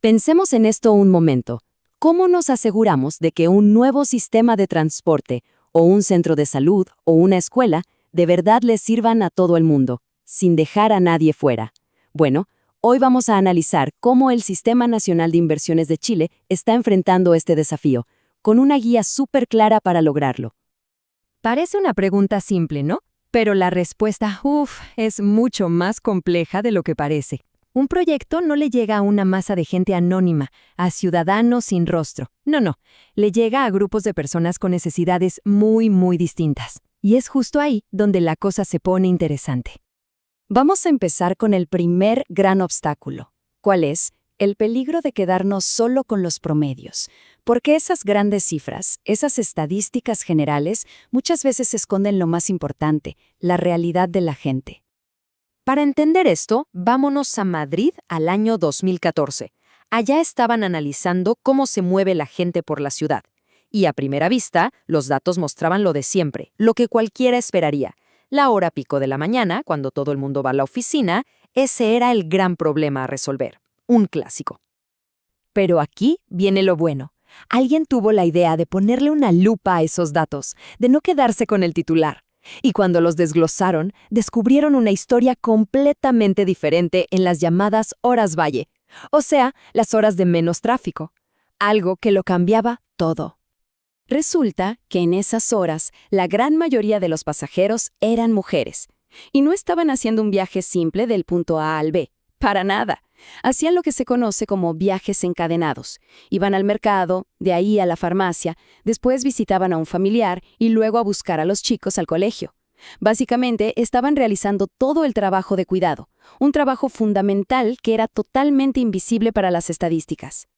Pensemos en esto un momento. ¿Cómo nos aseguramos de que un nuevo sistema de transporte, o un centro de salud, o una escuela, de verdad les sirvan a todo el mundo, sin dejar a nadie fuera? Bueno, hoy vamos a analizar cómo el Sistema Nacional de Inversiones de Chile está enfrentando este desafío, con una guía súper clara para lograrlo. Parece una pregunta simple, ¿no? Pero la respuesta, es mucho más compleja de lo que parece. Un proyecto no le llega a una masa de gente anónima, a ciudadanos sin rostro. No, le llega a grupos de personas con necesidades muy distintas. Y es justo ahí donde la cosa se pone interesante. Vamos a empezar con el primer gran obstáculo. ¿Cuál es? El peligro de quedarnos solo con los promedios. Porque esas grandes cifras, esas estadísticas generales, muchas veces esconden lo más importante, la realidad de la gente. Para entender esto, vámonos a Madrid al año 2014. Allá estaban analizando cómo se mueve la gente por la ciudad. Y a primera vista, los datos mostraban lo de siempre, lo que cualquiera esperaría. La hora pico de la mañana, cuando todo el mundo va a la oficina, ese era el gran problema a resolver. Un clásico. Pero aquí viene lo bueno. Alguien tuvo la idea de ponerle una lupa a esos datos, de no quedarse con el titular. Y cuando los desglosaron, descubrieron una historia completamente diferente en las llamadas horas valle, o sea, las horas de menos tráfico. Algo que lo cambiaba todo. Resulta que en esas horas, la gran mayoría de los pasajeros eran mujeres. Y no estaban haciendo un viaje simple del punto A al B. Para nada. Hacían lo que se conoce como viajes encadenados. Iban al mercado, de ahí a la farmacia, después visitaban a un familiar y luego a buscar a los chicos al colegio. Básicamente, estaban realizando todo el trabajo de cuidado, un trabajo fundamental que era totalmente invisible para las estadísticas.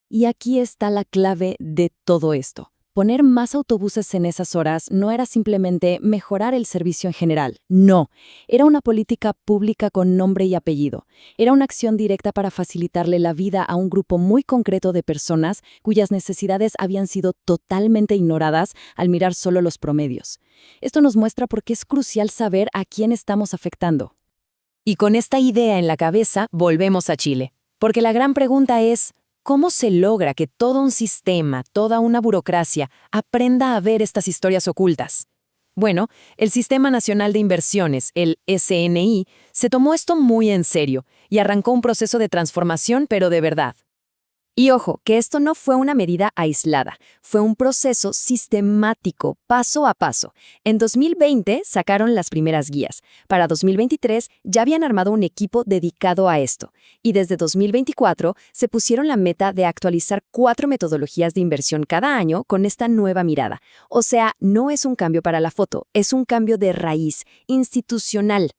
Y aquí está la clave de todo esto. Poner más autobuses en esas horas no era simplemente mejorar el servicio en general, no. Era una política pública con nombre y apellido. Era una acción directa para facilitarle la vida a un grupo muy concreto de personas cuyas necesidades habían sido totalmente ignoradas al mirar solo los promedios. Esto nos muestra por qué es crucial saber a quién estamos afectando. Y con esta idea en la cabeza, volvemos a Chile. Porque la gran pregunta es, ¿cómo se logra que todo un sistema, toda una burocracia, aprenda a ver estas historias ocultas? Bueno, el Sistema Nacional de Inversiones, el SNI, se tomó esto muy en serio y arrancó un proceso de transformación, pero de verdad. Y ojo, que esto no fue una medida aislada, fue un proceso sistemático, paso a paso. En 2020 sacaron las primeras guías. Para 2023 ya habían armado un equipo dedicado a esto. Y desde 2024 se pusieron la meta de actualizar 4 metodologías de inversión cada año con esta nueva mirada. O sea, no es un cambio para la foto, es un cambio de raíz, institucional.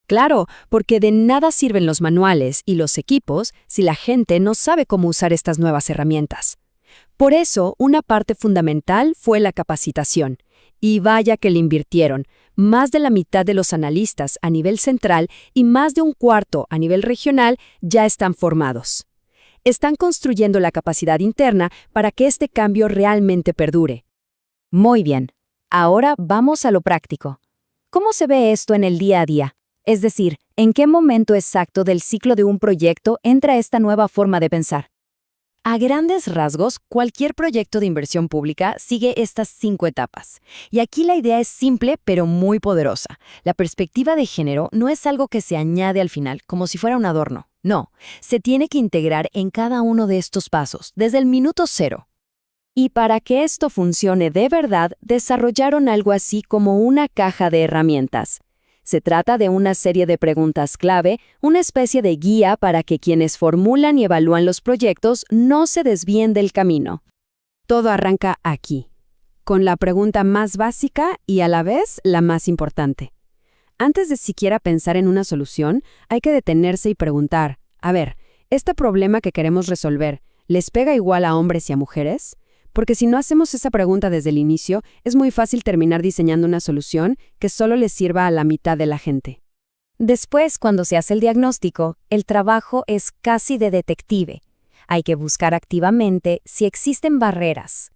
Claro, porque de nada sirven los manuales y los equipos si la gente no sabe cómo usar estas nuevas herramientas. Por eso, una parte fundamental fue la capacitación. Y vaya que le invirtieron. Más de la mitad de los analistas a nivel central y más de un cuarto a nivel regional ya están formados. Están construyendo la capacidad interna para que este cambio realmente perdure. Muy bien. Ahora vamos a lo práctico. ¿Cómo se ve esto en el día a día? Es decir, ¿en qué momento exacto del ciclo de un proyecto entra esta nueva forma de pensar? A grandes rasgos, cualquier proyecto de inversión pública sigue estas 5 etapas. Y aquí la idea es simple pero muy poderosa. La perspectiva de género no es algo que se añade al final como si fuera un adorno. No, se tiene que integrar en cada uno de estos pasos, desde el minuto cero. Y para que esto funcione de verdad, desarrollaron algo así como una caja de herramientas. Se trata de una serie de preguntas clave, una especie de guía para que quienes formulan y evalúan los proyectos no se desvíen del camino. Todo arranca aquí, con la pregunta más básica y a la vez la más importante. Antes de siquiera pensar en una solución, hay que detenerse y preguntar, a ver, ¿este problema que queremos resolver les pega igual a hombres y a mujeres? Porque si no hacemos esa pregunta desde el inicio, es muy fácil terminar diseñando una solución que solo le sirva a la mitad de la gente. Después, cuando se hace el diagnóstico, el trabajo es casi de detective. Hay que buscar activamente si existen barreras.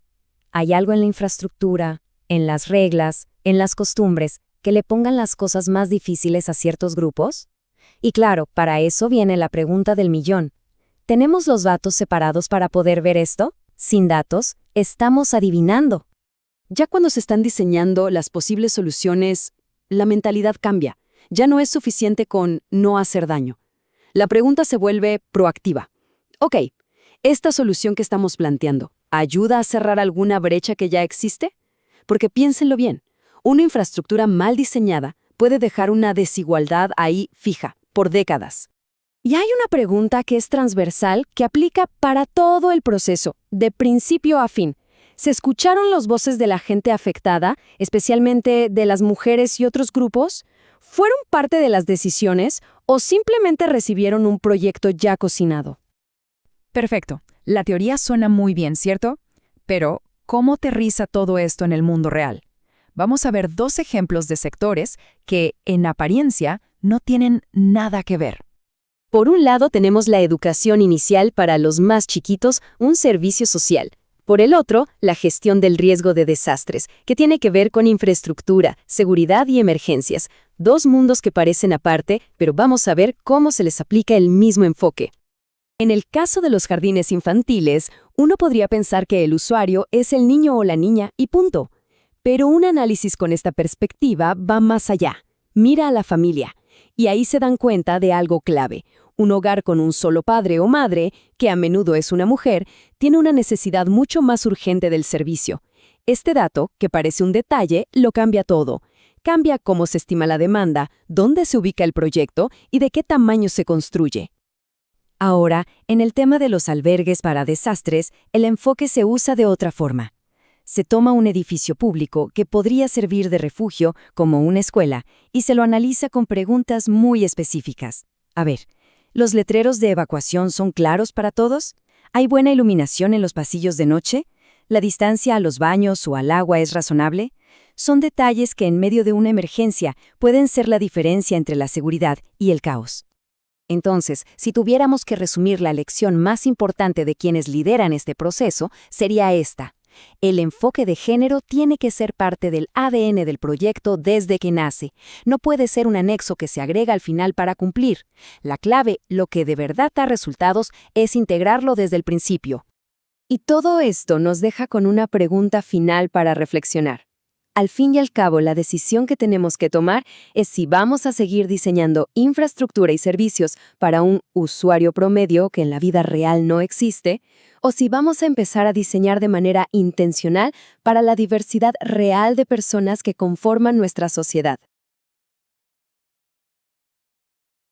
¿Hay algo en la infraestructura, en las reglas, en las costumbres, que le pongan las cosas más difíciles a ciertos grupos? Y claro, para eso viene la pregunta del millón. ¿Tenemos los datos separados para poder ver esto? Sin datos, estamos adivinando. Ya cuando se están diseñando las posibles soluciones, la mentalidad cambia. Ya no es suficiente con no hacer daño. La pregunta se vuelve proactiva. Ok, ¿esta solución que estamos planteando ayuda a cerrar alguna brecha que ya existe? Porque piénsenlo bien, una infraestructura mal diseñada puede dejar una desigualdad ahí fija, por décadas. Y hay una pregunta que es transversal, que aplica para todo el proceso, de principio a fin. ¿Se escucharon las voces de la gente afectada, especialmente de las mujeres y otros grupos? ¿Fueron parte de las decisiones o simplemente recibieron un proyecto ya cocinado? Perfecto. La teoría suena muy bien, ¿cierto? Pero, ¿cómo aterriza todo esto en el mundo real? Vamos a ver 2 ejemplos de sectores que, en apariencia, no tienen nada que ver. Por un lado tenemos la educación inicial para los más chiquitos, un servicio social. Por el otro, la gestión del riesgo de desastres, que tiene que ver con infraestructura, seguridad y emergencias. 2 mundos que parecen aparte, pero vamos a ver cómo se les aplica el mismo enfoque. En el caso de los jardines infantiles, uno podría pensar que el usuario es el niño o la niña y punto. Pero un análisis con esta perspectiva va más allá. Mira a la familia. Y ahí se dan cuenta de algo clave. Un hogar con un solo padre o madre, que a menudo es una mujer, tiene una necesidad mucho más urgente del servicio. Este dato, que parece un detalle, lo cambia todo. Cambia cómo se estima la demanda, dónde se ubica el proyecto y de qué tamaño se construye. Ahora, en el tema de los albergues para desastres, el enfoque se usa de otra forma. Se toma un edificio público que podría servir de refugio, como una escuela, y se lo analiza con preguntas muy específicas. A ver, ¿los letreros de evacuación son claros para todos? ¿Hay buena iluminación en los pasillos de noche? ¿La distancia a los baños o al agua es razonable? Son detalles que en medio de una emergencia pueden ser la diferencia entre la seguridad y el caos. Entonces, si tuviéramos que resumir la lección más importante de quienes lideran este proceso, sería esta. El enfoque de género tiene que ser parte del ADN del proyecto desde que nace. No puede ser un anexo que se agrega al final para cumplir. La clave, lo que de verdad da resultados, es integrarlo desde el principio. Y todo esto nos deja con una pregunta final para reflexionar. Al fin y al cabo, la decisión que tenemos que tomar es si vamos a seguir diseñando infraestructura y servicios para un usuario promedio que en la vida real no existe, o si vamos a empezar a diseñar de manera intencional para la diversidad real de personas que conforman nuestra sociedad.